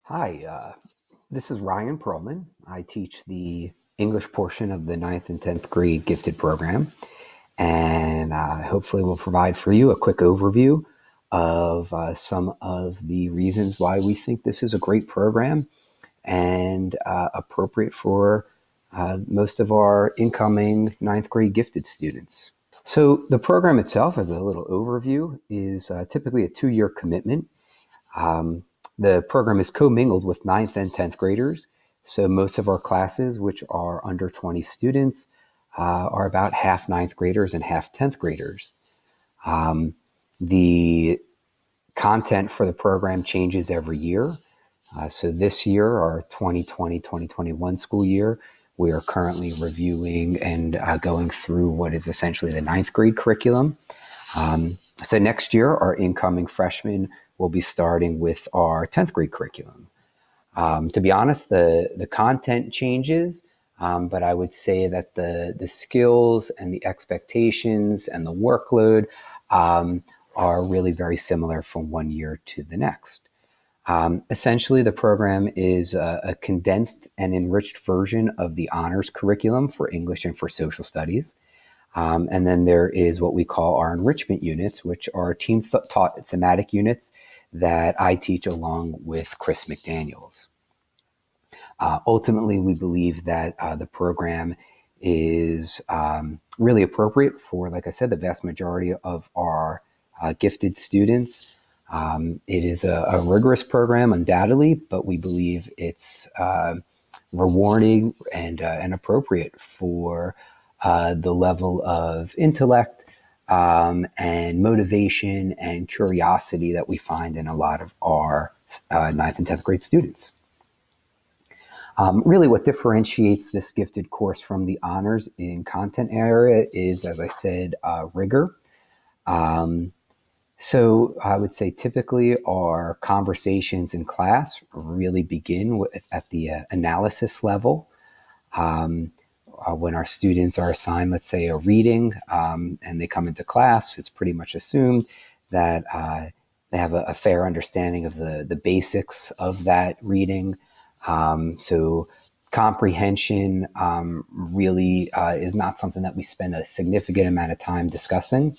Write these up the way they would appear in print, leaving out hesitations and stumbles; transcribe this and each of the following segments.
Hi, this is Ryan Perlman. I teach the English portion of the ninth and 10th grade gifted program, and hopefully will provide for you a quick overview of some of the reasons why we think this is a great program and appropriate for most of our incoming ninth grade gifted students. So the program itself, as a little overview, is typically a 2-year commitment. The program is commingled with ninth and 10th graders. So most of our classes, which are under 20 students, are about half ninth graders and half 10th graders. The content for the program changes every year. So this year, our 2020-2021 school year, we are currently reviewing and going through what is essentially the ninth grade curriculum. So next year, our incoming freshmen will be starting with our 10th grade curriculum. To be honest, the content changes, but I would say that the skills and the expectations and the workload are really very similar from one year to the next. Essentially, the program is a condensed and enriched version of the honors curriculum for English and for social studies. And then there is what we call our enrichment units, which are team-taught thematic units that I teach along with Chris McDaniels. Ultimately, we believe that the program is really appropriate for, like I said, the vast majority of our gifted students. It is a rigorous program, undoubtedly, but we believe it's rewarding and appropriate for the level of intellect and motivation and curiosity that we find in a lot of our ninth and 10th grade students. Really what differentiates this gifted course from the honors in content area is, as I said, rigor. So I would say typically our conversations in class really begin at the analysis level. When our students are assigned, let's say, a reading and they come into class, it's pretty much assumed that they have a fair understanding of the basics of that reading. So comprehension really is not something that we spend a significant amount of time discussing,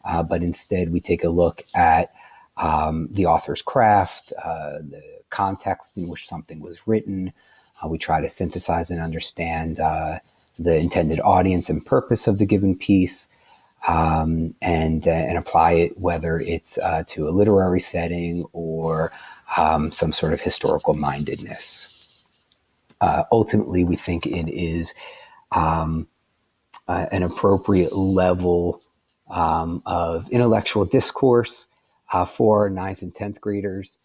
but instead we take a look at the author's craft, the context in which something was written. We try to synthesize and understand the intended audience and purpose of the given piece, and apply it, whether it's to a literary setting or some sort of historical mindedness. Ultimately, we think it is an appropriate level of intellectual discourse for 9th and 10th graders.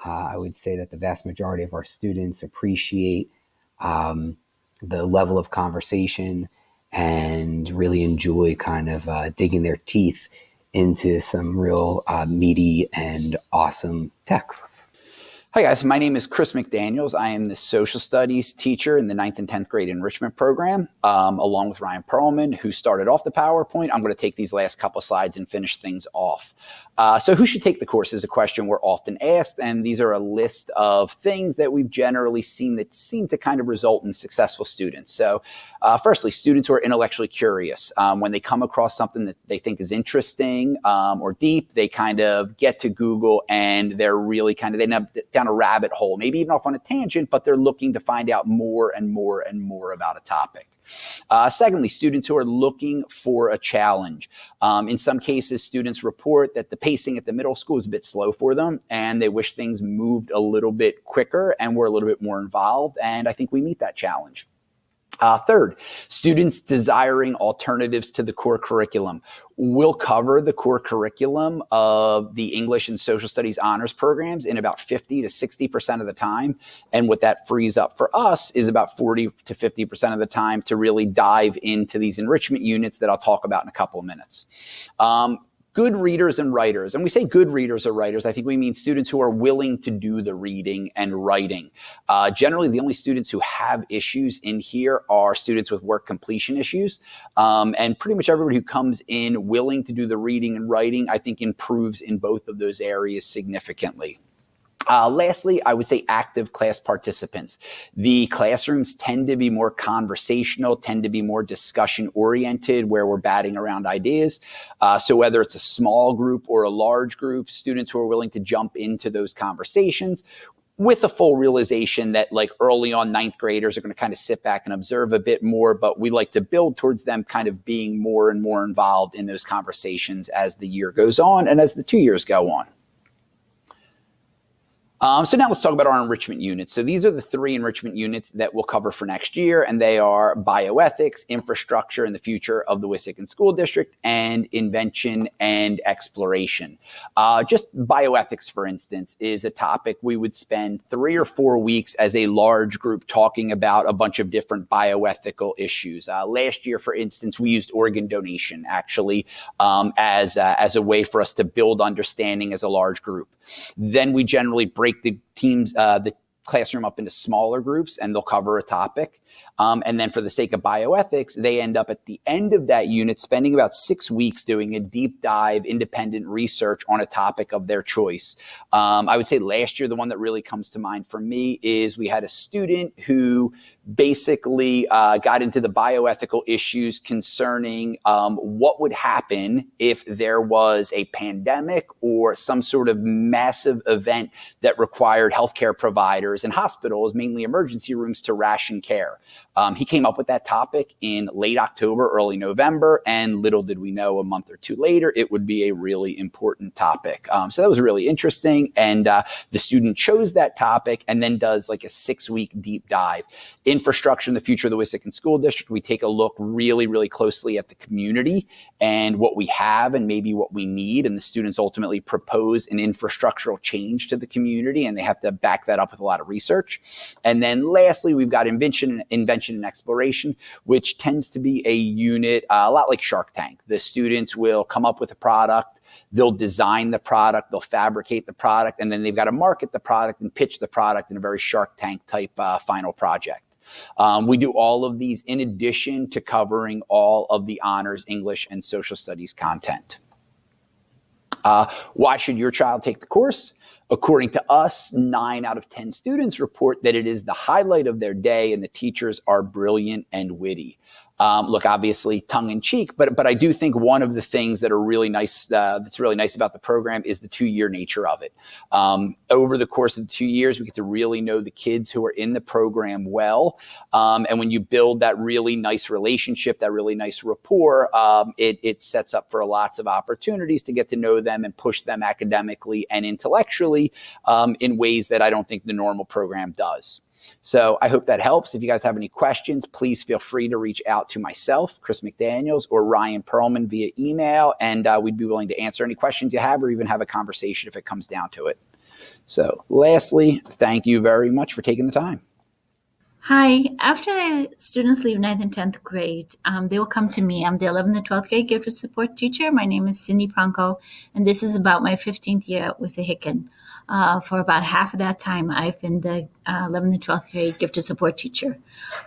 I would say that the vast majority of our students appreciate the level of conversation and really enjoy kind of digging their teeth into some real meaty and awesome texts. Hi guys, my name is Chris McDaniels. I am the social studies teacher in the 9th and 10th grade enrichment program, along with Ryan Perlman, who started off the PowerPoint. I'm going to take these last couple of slides and finish things off. So who should take the course is a question we're often asked, and these are a list of things that we've generally seen that seem to kind of result in successful students. So firstly, students who are intellectually curious. When they come across something that they think is interesting or deep, they kind of get to Google and they're really kind of, they end up down a rabbit hole, maybe even off on a tangent, but they're looking to find out more and more and more about a topic. Secondly, students who are looking for a challenge. In some cases, students report that the pacing at the middle school is a bit slow for them, and they wish things moved a little bit quicker and were a little bit more involved, and I think we meet that challenge. Third, students desiring alternatives to the core curriculum. We'll cover the core curriculum of the English and Social Studies honors programs in about 50 to 60% of the time. And what that frees up for us is about 40 to 50% of the time to really dive into these enrichment units that I'll talk about in a couple of minutes. Good readers and writers. And we say good readers or writers, I think we mean students who are willing to do the reading and writing. Generally, the only students who have issues in here are students with work completion issues. And pretty much everybody who comes in willing to do the reading and writing, I think improves in both of those areas significantly. Lastly, I would say active class participants. The classrooms tend to be more conversational, tend to be more discussion oriented, where we're batting around ideas. So whether it's a small group or a large group, students who are willing to jump into those conversations with the full realization that like early on ninth graders are going to kind of sit back and observe a bit more, but we like to build towards them kind of being more and more involved in those conversations as the year goes on and as the 2 years go on. So now let's talk about our enrichment units. So these are the 3 enrichment units that we'll cover for next year, and they are bioethics, infrastructure, and the future of the Wissahickon School District, and invention and exploration. Just bioethics, for instance, is a topic we would spend 3 or 4 weeks as a large group talking about a bunch of different bioethical issues. Last year, for instance, we used organ donation actually as a way for us to build understanding as a large group. Then we generally break the classroom up into smaller groups, and they'll cover a topic. And then for the sake of bioethics, they end up at the end of that unit spending about 6 weeks doing a deep dive independent research on a topic of their choice. I would say last year, the one that really comes to mind for me is we had a student who basically got into the bioethical issues concerning what would happen if there was a pandemic or some sort of massive event that required healthcare providers and hospitals, mainly emergency rooms, to ration care. He came up with that topic in late October, early November, and little did we know a month or 2 later, it would be a really important topic. So that was really interesting. And the student chose that topic and then does like a 6-week deep dive. Infrastructure in the future of the Wissahickon School District, we take a look really, really closely at the community and what we have and maybe what we need. And the students ultimately propose an infrastructural change to the community, and they have to back that up with a lot of research. And then lastly, we've got invention and exploration, which tends to be a unit a lot like Shark Tank. The students will come up with a product, they'll design the product, they'll fabricate the product, and then they've got to market the product and pitch the product in a very Shark Tank type final project. We do all of these in addition to covering all of the honors, English, and social studies content. Why should your child take the course? According to us, 9 out of 10 students report that it is the highlight of their day and the teachers are brilliant and witty. Look, obviously tongue in cheek, but I do think one of the things that are really nice, that's really nice about the program is the 2-year nature of it. Over the course of the 2 years, we get to really know the kids who are in the program well. And when you build that really nice relationship, that really nice rapport, it sets up for lots of opportunities to get to know them and push them academically and intellectually in ways that I don't think the normal program does. So I hope that helps. If you guys have any questions, please feel free to reach out to myself, Chris McDaniels, or Ryan Perlman via email, and we'd be willing to answer any questions you have or even have a conversation if it comes down to it. So lastly, thank you very much for taking the time. Hi. After the students leave 9th and 10th grade, they will come to me. I'm the 11th and 12th grade gifted support teacher. My name is Cindy Pronko, and this is about my 15th year at Wissahickon. For about half of that time, I've been the 11th and 12th grade gifted support teacher.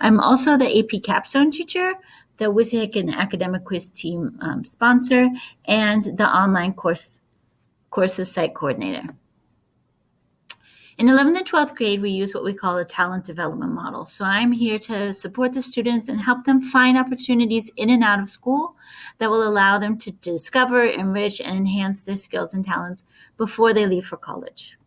I'm also the AP capstone teacher, the Wissahickon academic quiz team sponsor, and the online courses site coordinator. In 11th and 12th grade, we use what we call a talent development model. So I'm here to support the students and help them find opportunities in and out of school that will allow them to discover, enrich, and enhance their skills and talents before they leave for college.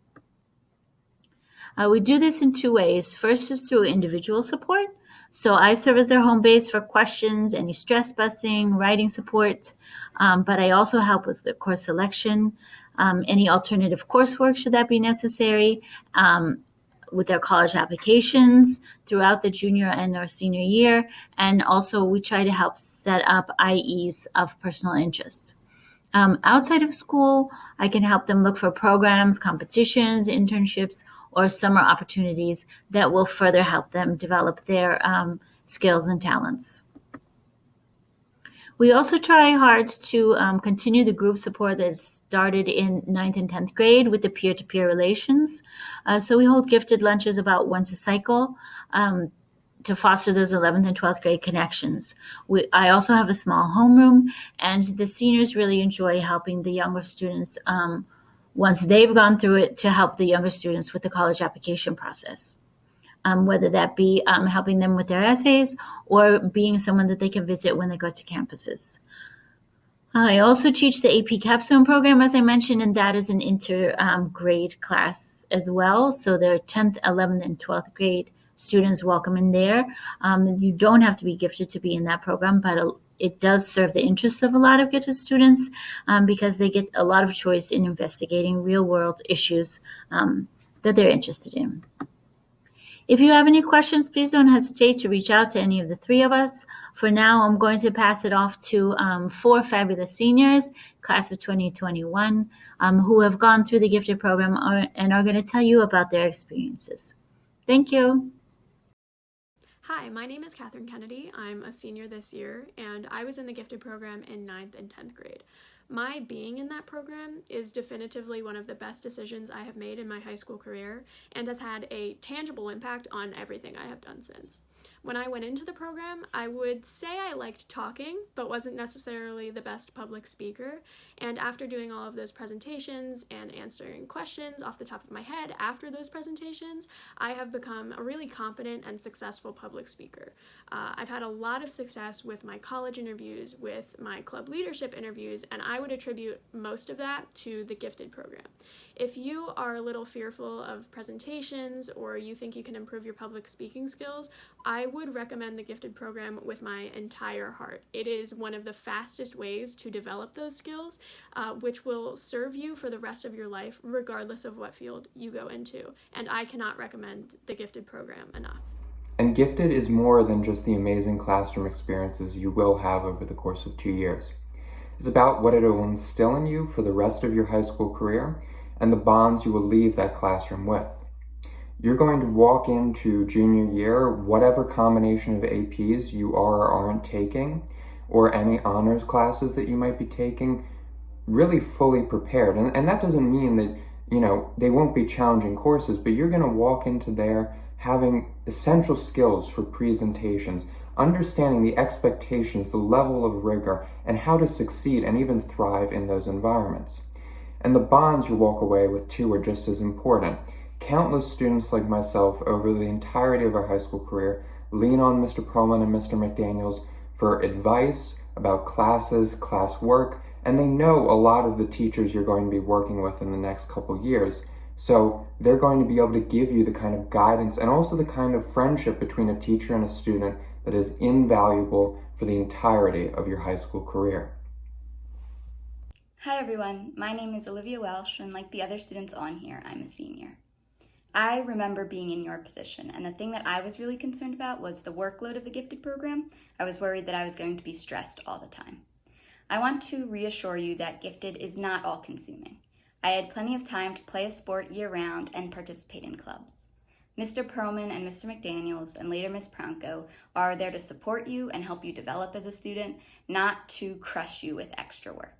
We do this in 2 ways. First is through individual support. So I serve as their home base for questions, any stress busting, writing support, but I also help with the course selection, any alternative coursework should that be necessary, with their college applications throughout the junior and or senior year. And also we try to help set up IEs of personal interest. Outside of school, I can help them look for programs, competitions, internships, or summer opportunities that will further help them develop their skills and talents. We also try hard to continue the group support that started in 9th and 10th grade with the peer-to-peer relations. So we hold gifted lunches about once a cycle to foster those 11th and 12th grade connections. I also have a small homeroom, and the seniors really enjoy helping the younger students once they've gone through it, to help the younger students with the college application process. Whether that be helping them with their essays or being someone that they can visit when they go to campuses. I also teach the AP Capstone program, as I mentioned, and that is an inter-grade class as well. So there are 10th, 11th, and 12th grade students welcome in there. You don't have to be gifted to be in that program, but it does serve the interests of a lot of gifted students because they get a lot of choice in investigating real-world issues that they're interested in. If you have any questions, please don't hesitate to reach out to any of the three of us. For now, I'm going to pass it off to 4 fabulous seniors, class of 2021, who have gone through the gifted program and are going to tell you about their experiences. Thank you. Hi, my name is Katherine Kennedy. I'm a senior this year, and I was in the gifted program in 9th and 10th grade. My being in that program is definitively one of the best decisions I have made in my high school career and has had a tangible impact on everything I have done since. When I went into the program, I would say I liked talking, but wasn't necessarily the best public speaker. And after doing all of those presentations and answering questions off the top of my head after those presentations, I have become a really confident and successful public speaker. I've had a lot of success with my college interviews, with my club leadership interviews, and I would attribute most of that to the gifted program. If you are a little fearful of presentations or you think you can improve your public speaking skills, I would recommend the gifted program with my entire heart. It is one of the fastest ways to develop those skills, which will serve you for the rest of your life, regardless of what field you go into. And I cannot recommend the gifted program enough. And gifted is more than just the amazing classroom experiences you will have over the course of 2 years. It's about what it will instill in you for the rest of your high school career and the bonds you will leave that classroom with. You're going to walk into junior year, whatever combination of APs you are or aren't taking, or any honors classes that you might be taking, really fully prepared. And that doesn't mean that, they won't be challenging courses, but you're going to walk into there having essential skills for presentations, understanding the expectations, the level of rigor, and how to succeed and even thrive in those environments. And the bonds you walk away with too are just as important. Countless students like myself over the entirety of our high school career lean on Mr. Perlman and Mr. McDaniels for advice about classes, class work, and they know a lot of the teachers you're going to be working with in the next couple years. So they're going to be able to give you the kind of guidance and also the kind of friendship between a teacher and a student that is invaluable for the entirety of your high school career. Hi everyone, my name is Olivia Welsh, and like the other students on here, I'm a senior. I remember being in your position, and the thing that I was really concerned about was the workload of the gifted program. I was worried that I was going to be stressed all the time. I want to reassure you that gifted is not all-consuming. I had plenty of time to play a sport year-round and participate in clubs. Mr. Perlman and Mr. McDaniels, and later Ms. Pronko, are there to support you and help you develop as a student, not to crush you with extra work.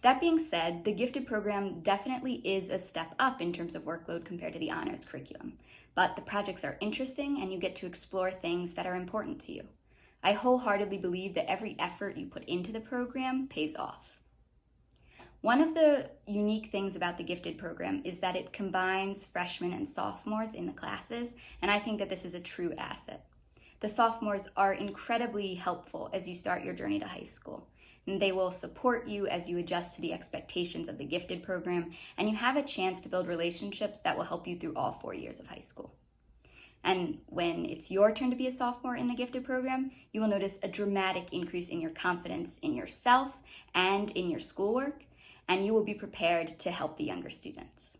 That being said, the gifted program definitely is a step up in terms of workload compared to the honors curriculum, but the projects are interesting and you get to explore things that are important to you. I wholeheartedly believe that every effort you put into the program pays off. One of the unique things about the gifted program is that it combines freshmen and sophomores in the classes, and I think that this is a true asset. The sophomores are incredibly helpful as you start your journey to high school. And they will support you as you adjust to the expectations of the gifted program, and you have a chance to build relationships that will help you through all 4 years of high school. And when it's your turn to be a sophomore in the gifted program, you will notice a dramatic increase in your confidence in yourself and in your schoolwork, and you will be prepared to help the younger students.